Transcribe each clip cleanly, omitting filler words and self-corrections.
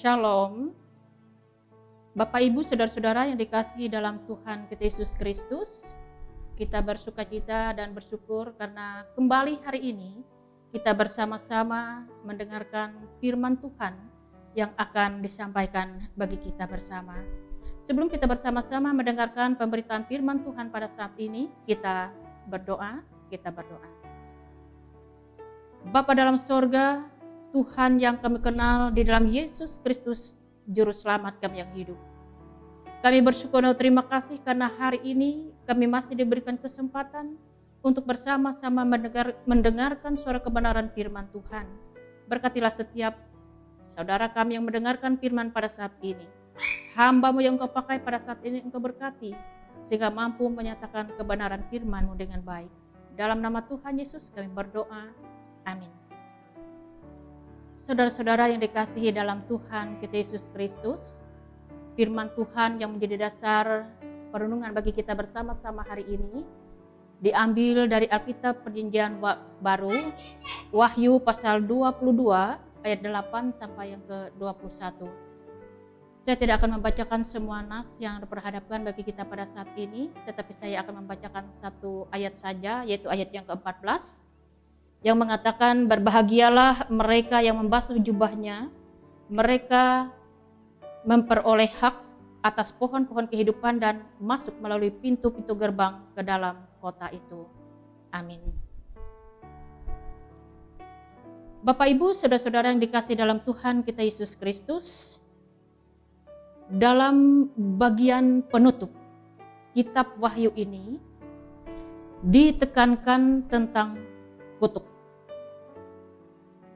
Shalom, Bapak Ibu Saudara-saudara yang dikasihi dalam Tuhan kita Yesus Kristus. Kita bersukacita dan bersyukur karena kembali hari ini kita bersama-sama mendengarkan firman Tuhan yang akan disampaikan bagi kita bersama. Sebelum kita bersama-sama mendengarkan pemberitaan firman Tuhan pada saat ini, kita berdoa. Bapa dalam sorga, Tuhan yang kami kenal di dalam Yesus Kristus, Juru Selamat kami yang hidup. Kami bersyukur dan terima kasih karena hari ini kami masih diberikan kesempatan untuk bersama-sama mendengarkan suara kebenaran firman Tuhan. Berkatilah setiap saudara kami yang mendengarkan firman pada saat ini. Hamba-Mu yang Engkau pakai pada saat ini Engkau berkati, sehingga mampu menyatakan kebenaran firman-Mu dengan baik. Dalam nama Tuhan Yesus kami berdoa. Amin. Saudara-saudara yang dikasihi dalam Tuhan kita Yesus Kristus, firman Tuhan yang menjadi dasar perenungan bagi kita bersama-sama hari ini diambil dari Alkitab Perjanjian Baru, Wahyu pasal 22 ayat 8 sampai yang ke-21. Saya tidak akan membacakan semua nas yang diperhadapkan bagi kita pada saat ini, tetapi saya akan membacakan satu ayat saja, yaitu ayat yang ke-14. Yang mengatakan, berbahagialah mereka yang membasuh jubahnya, mereka memperoleh hak atas pohon-pohon kehidupan dan masuk melalui pintu-pintu gerbang ke dalam kota itu. Amin. Bapak Ibu, saudara-saudara yang dikasihi dalam Tuhan kita Yesus Kristus, dalam bagian penutup kitab Wahyu ini ditekankan tentang kutuk.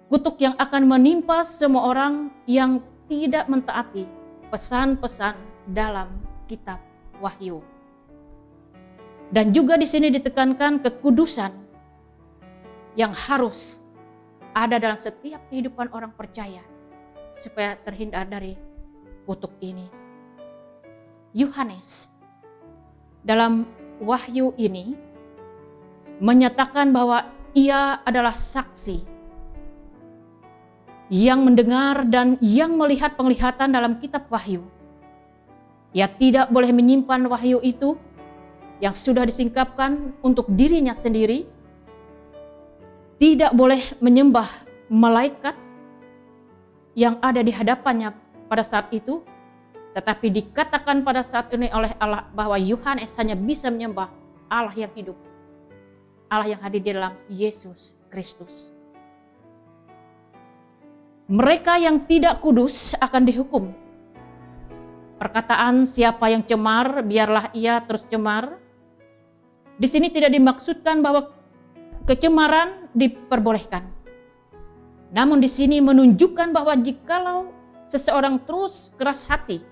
Kutuk yang akan menimpa semua orang yang tidak mentaati pesan-pesan dalam kitab Wahyu. Dan juga di sini ditekankan kekudusan yang harus ada dalam setiap kehidupan orang percaya supaya terhindar dari kutuk ini. Yohanes dalam Wahyu ini menyatakan bahwa ia adalah saksi yang mendengar dan yang melihat penglihatan dalam kitab Wahyu. Ia tidak boleh menyimpan wahyu itu yang sudah disingkapkan untuk dirinya sendiri. Tidak boleh menyembah malaikat yang ada di hadapannya pada saat itu. Tetapi dikatakan pada saat ini oleh Allah bahwa Yohanes hanya bisa menyembah Allah yang hidup. Allah yang hadir di dalam Yesus Kristus. Mereka yang tidak kudus akan dihukum. Perkataan siapa yang cemar, biarlah ia terus cemar. Di sini tidak dimaksudkan bahwa kecemaran diperbolehkan. Namun di sini menunjukkan bahwa jikalau seseorang terus keras hati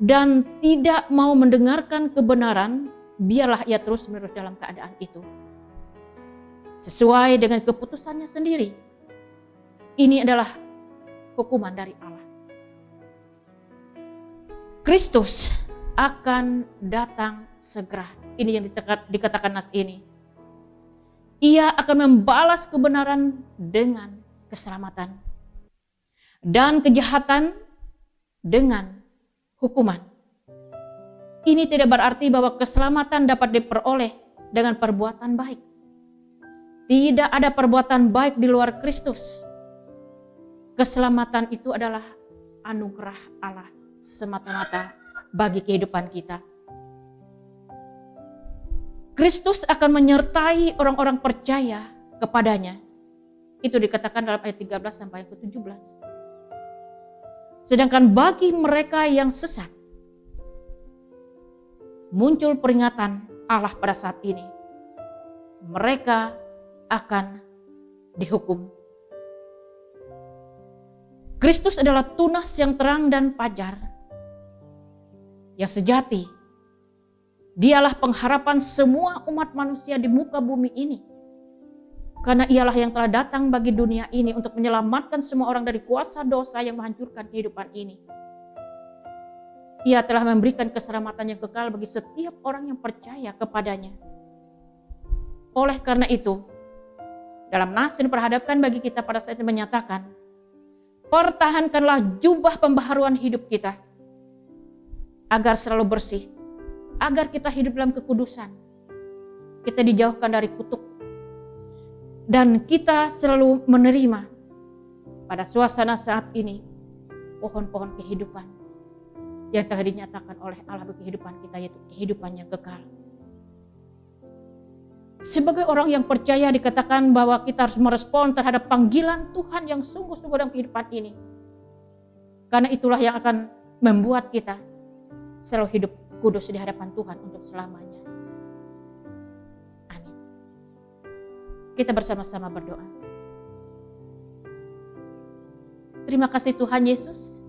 dan tidak mau mendengarkan kebenaran, biarlah ia terus menerus dalam keadaan itu. Sesuai dengan keputusannya sendiri. Ini adalah hukuman dari Allah. Kristus akan datang segera. Ini yang dikatakan nas ini. Ia akan membalas kebenaran dengan keselamatan. Dan kejahatan dengan hukuman. Ini tidak berarti bahwa keselamatan dapat diperoleh dengan perbuatan baik. Tidak ada perbuatan baik di luar Kristus. Keselamatan itu adalah anugerah Allah semata-mata bagi kehidupan kita. Kristus akan menyertai orang-orang percaya kepadanya. Itu dikatakan dalam ayat 13 sampai ayat 17. Sedangkan bagi mereka yang sesat, muncul peringatan Allah pada saat ini. Mereka akan dihukum. Kristus adalah tunas yang terang dan fajar, yang sejati. Dialah pengharapan semua umat manusia di muka bumi ini. Karena ialah yang telah datang bagi dunia ini untuk menyelamatkan semua orang dari kuasa dosa yang menghancurkan kehidupan ini. Ia telah memberikan keselamatan yang kekal bagi setiap orang yang percaya kepadanya. Oleh karena itu, dalam nas yang diperhadapkan bagi kita pada saat ini menyatakan, Pertahankanlah jubah pembaharuan hidup kita, agar selalu bersih, agar kita hidup dalam kekudusan. Kita dijauhkan dari kutuk, dan kita selalu menerima pada suasana saat ini pohon-pohon kehidupan yang telah dinyatakan oleh Allah bagi kehidupan kita, yaitu kehidupan yang kekal. Sebagai orang yang percaya, dikatakan bahwa kita harus merespon terhadap panggilan Tuhan yang sungguh-sungguh dalam kehidupan ini. Karena itulah yang akan membuat kita selalu hidup kudus di hadapan Tuhan untuk selamanya. Amin. Kita bersama-sama berdoa. Terima kasih Tuhan Yesus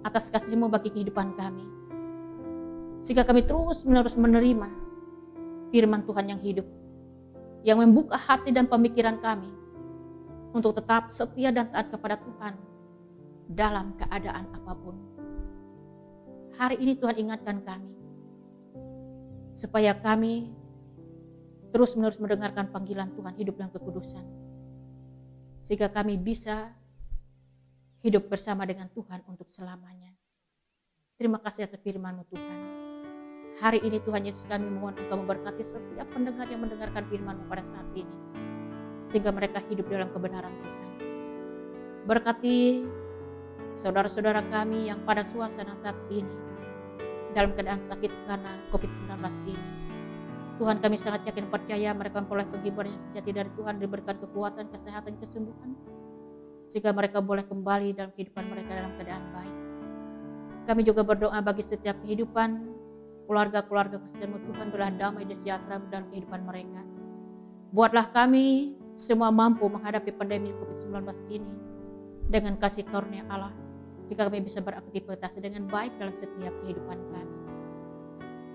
atas kasih-Mu bagi kehidupan kami, sehingga kami terus-menerus menerima firman Tuhan yang hidup, yang membuka hati dan pemikiran kami untuk tetap setia dan taat kepada Tuhan dalam keadaan apapun. Hari ini Tuhan ingatkan kami, supaya kami terus-menerus mendengarkan panggilan Tuhan hidup dalam kekudusan, sehingga kami bisa hidup bersama dengan Tuhan untuk selamanya. Terima kasih atas firman-Mu Tuhan. Hari ini Tuhan Yesus, kami mohon Engkau memberkati setiap pendengar yang mendengarkan firman-Mu pada saat ini, sehingga mereka hidup dalam kebenaran Tuhan. Berkati saudara-saudara kami yang pada suasana saat ini dalam keadaan sakit karena COVID-19 ini. Tuhan, kami sangat yakin percaya mereka memperoleh penghiburan yang sejati dari Tuhan, diberikan kekuatan, kesehatan, kesembuhan, sehingga mereka boleh kembali dalam kehidupan mereka dalam keadaan baik. Kami juga berdoa bagi setiap kehidupan keluarga-keluarga Kristen-Mu Tuhan, berilah damai dan sejahtera dalam kehidupan mereka. Buatlah kami semua mampu menghadapi pandemi COVID-19 ini dengan kasih karunia Allah, sehingga kami bisa beraktivitas dengan baik dalam setiap kehidupan kami.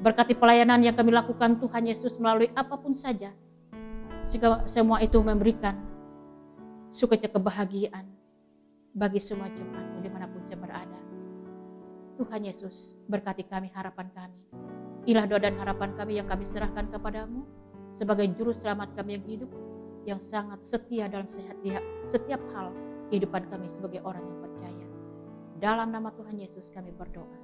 Berkati pelayanan yang kami lakukan Tuhan Yesus melalui apapun saja, sehingga semua itu memberikan sukacita kebahagiaan bagi semua jemaat-Mu dimanapun saya berada. Tuhan Yesus, berkati kami, harapan kami. Inilah doa dan harapan kami yang kami serahkan kepadamu sebagai juru selamat kami yang hidup, yang sangat setia dalam setiap hal kehidupan kami sebagai orang yang percaya. Dalam nama Tuhan Yesus kami berdoa.